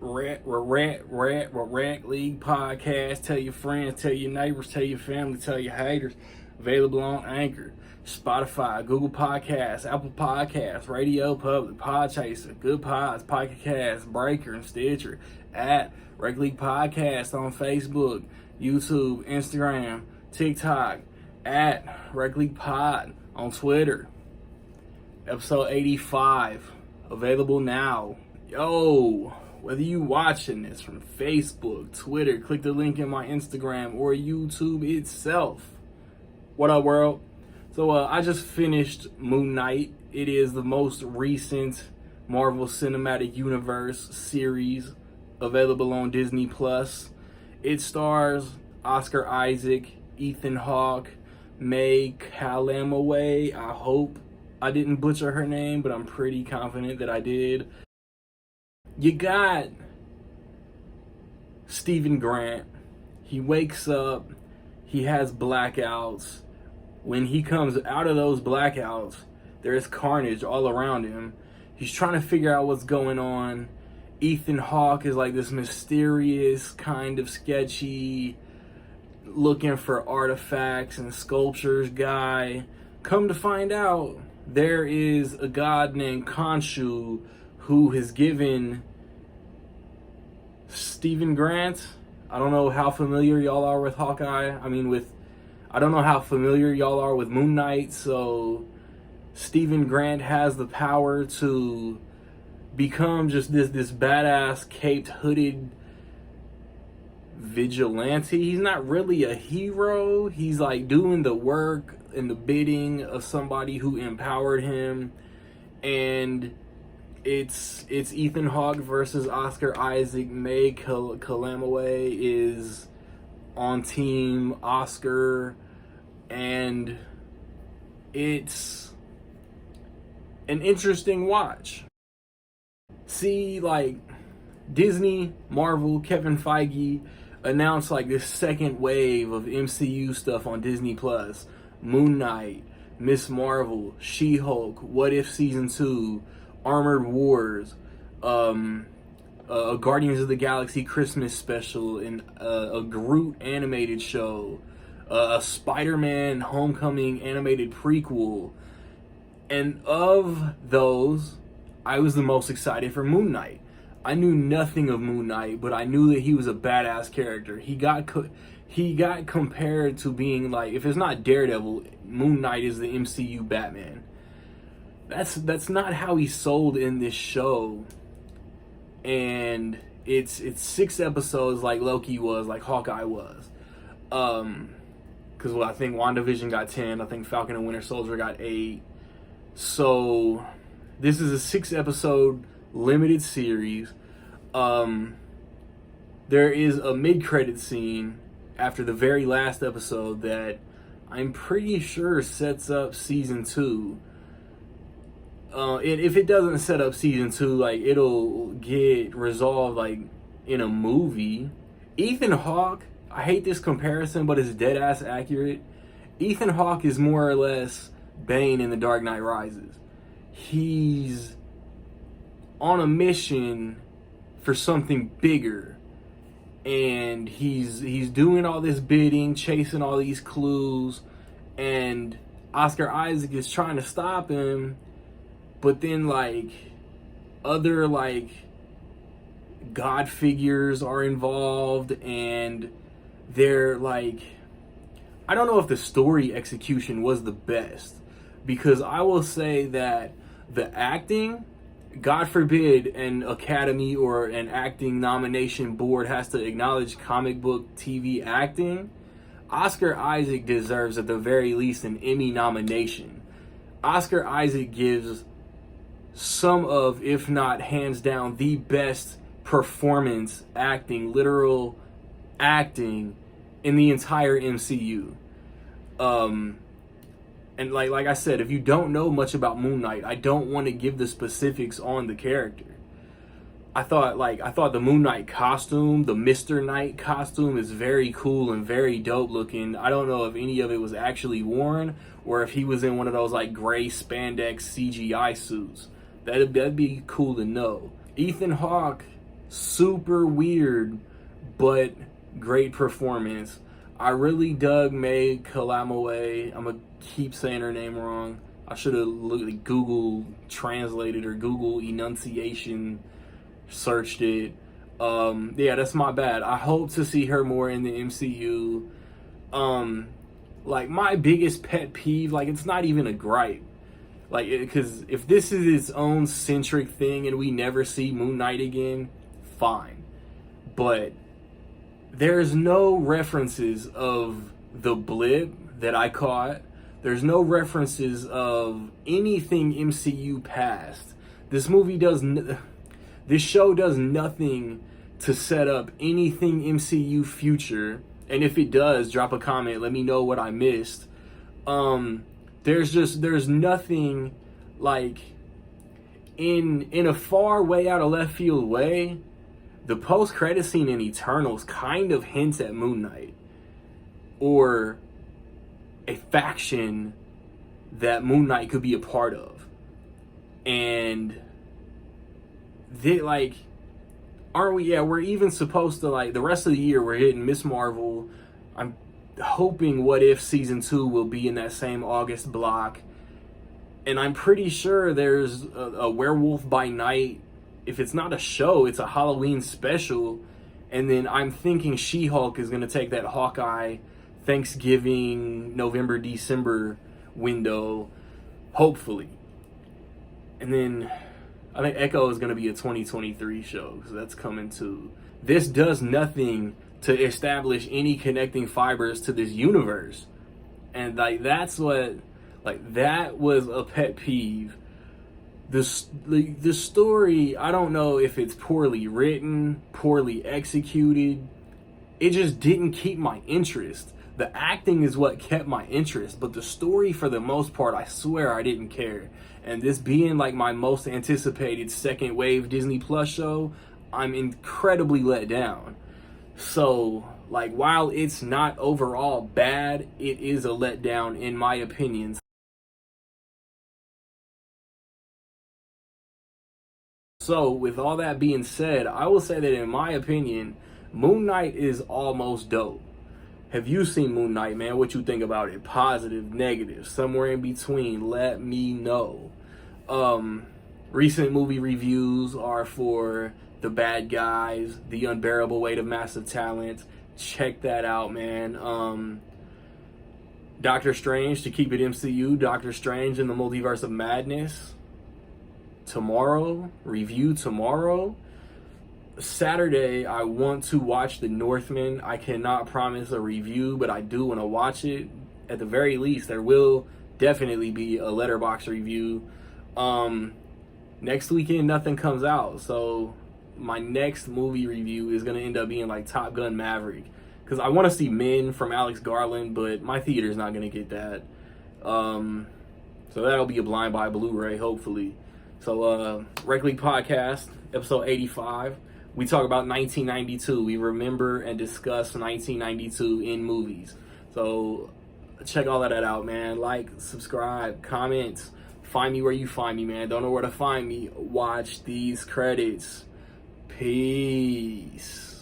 Rec League podcast. Tell your friends, tell your neighbors, tell your family, tell your haters. Available on Anchor, Spotify, Google Podcasts, Apple Podcasts, Radio Public, Podchaser, Good Pods, Pocket Cast, Breaker, and Stitcher. At Rec League Podcast on Facebook, YouTube, Instagram, TikTok. At Rec League Pod on Twitter. Episode 85. Available now. Yo, whether you watching this from Facebook, Twitter, click the link in my Instagram or YouTube itself. What up, world? So I just finished Moon Knight. It is the most recent Marvel Cinematic Universe series available on Disney Plus. It stars Oscar Isaac, Ethan Hawke, May Calamaway. I hope I didn't butcher her name, but I'm pretty confident that I did. You got Stephen Grant. He wakes up. He has blackouts. When he comes out of those blackouts, there's carnage all around him. He's trying to figure out what's going on. Ethan Hawke is like this mysterious, kind of sketchy, looking for artifacts and sculptures guy. Come to find out, there is a god named Khonshu who has given Stephen Grant, I don't know how familiar y'all are with Hawkeye. I don't know how familiar y'all are with Moon Knight, so Stephen Grant has the power to become just this badass caped hooded vigilante. He's not really a hero. He's like doing the work and the bidding of somebody who empowered him. And it's Ethan Hawke versus Oscar Isaac. May Calamaway is on team Oscar, and it's an interesting watch. See, like, Disney, Marvel, Kevin Feige announced like this second wave of MCU stuff on Disney Plus. Moon Knight, Miss Marvel, She-Hulk, What If Season 2, Armored Wars, a Guardians of the Galaxy Christmas special, and a Groot animated show, a Spider-Man Homecoming animated prequel. And of those, I was the most excited for Moon Knight. I knew nothing of Moon Knight, but I knew that he was a badass character. He got compared to being like, if it's not Daredevil, Moon Knight is the MCU Batman. That's not how he's sold in this show. And it's 6 episodes like Loki was, like Hawkeye was. Because I think WandaVision got 10. I think Falcon and Winter Soldier got 8. So this is a 6-episode limited series. There is a mid-credit scene after the very last episode that I'm pretty sure sets up season 2. If it doesn't set up season 2, like, it'll get resolved like in a movie. Ethan Hawke, I hate this comparison, but it's dead ass accurate. Ethan Hawke is more or less Bane in The Dark Knight Rises. He's on a mission for something bigger, and he's doing all this bidding, chasing all these clues, and Oscar Isaac is trying to stop him. But then, like, other, like, God figures are involved, and they're, like, I don't know if the story execution was the best, because I will say that the acting, God forbid an Academy or an acting nomination board has to acknowledge comic book TV acting, Oscar Isaac deserves at the very least an Emmy nomination. Oscar Isaac gives some of, if not hands down, the best performance acting, literal acting in the entire MCU. And like I said, if you don't know much about Moon Knight, I don't want to give the specifics on the character. I thought the Moon Knight costume, the Mr. Knight costume, is very cool and very dope looking. I don't know if any of it was actually worn or if he was in one of those like gray spandex CGI suits. That'd be cool to know. Ethan Hawke Super weird, but great performance. I really dug May Kalamaway. I'm gonna keep saying her name wrong. I should have looked at Google translated or Google enunciation searched it. Yeah, that's my bad. I hope to see her more in the MCU. Like my biggest pet peeve, like it's not even a gripe. Like, because if this is its own centric thing and we never see Moon Knight again, fine. But there's no references of the blip that I caught. There's no references of anything MCU past. This show does nothing to set up anything MCU future. And if it does, drop a comment. Let me know what I missed. There's nothing like in a far way out of left field way. The post credit scene in Eternals kind of hints at Moon Knight or a faction that Moon Knight could be a part of. And they like, aren't we? Yeah, we're even supposed to, like, the rest of the year we're hitting Miss Marvel. I'm hoping What If season 2 will be in that same August block. And I'm pretty sure there's a Werewolf by Night. If it's not a show, it's a Halloween special. And then I'm thinking She-Hulk is going to take that Hawkeye Thanksgiving, November, December window, hopefully. And then I think Echo is going to be a 2023 show, so that's coming too. This does nothing to establish any connecting fibers to this universe. And like that's what, like that was a pet peeve. The story, I don't know if it's poorly written, poorly executed. It just didn't keep my interest. The acting is what kept my interest, but the story, for the most part, I swear I didn't care. And this being like my most anticipated second wave Disney Plus show, I'm incredibly let down. So, like, while it's not overall bad, it is a letdown in my opinion. So, with all that being said, I will say that in my opinion, Moon Knight is almost dope. Have you seen Moon Knight, man? What you think about it? Positive, negative, somewhere in between? Let me know. Recent movie reviews are for The Bad Guys, The Unbearable Weight of Massive Talent. Check that out, man. Doctor Strange, to keep it MCU, Doctor Strange in the Multiverse of Madness. Tomorrow, review tomorrow. Saturday, I want to watch The Northman. I cannot promise a review, but I do want to watch it. At the very least, there will definitely be a Letterboxd review. Next weekend, nothing comes out, so my next movie review is going to end up being like Top Gun Maverick, because I want to see Men from Alex Garland, but my theater's not going to get that. So that'll be a Blind Buy Blu-ray, hopefully. So, Rec League Podcast, episode 85. We talk about 1992. We remember and discuss 1992 in movies. So check all that out, man. Like, subscribe, comment. Find me where you find me, man. Don't know where to find me. Watch these credits. Peace.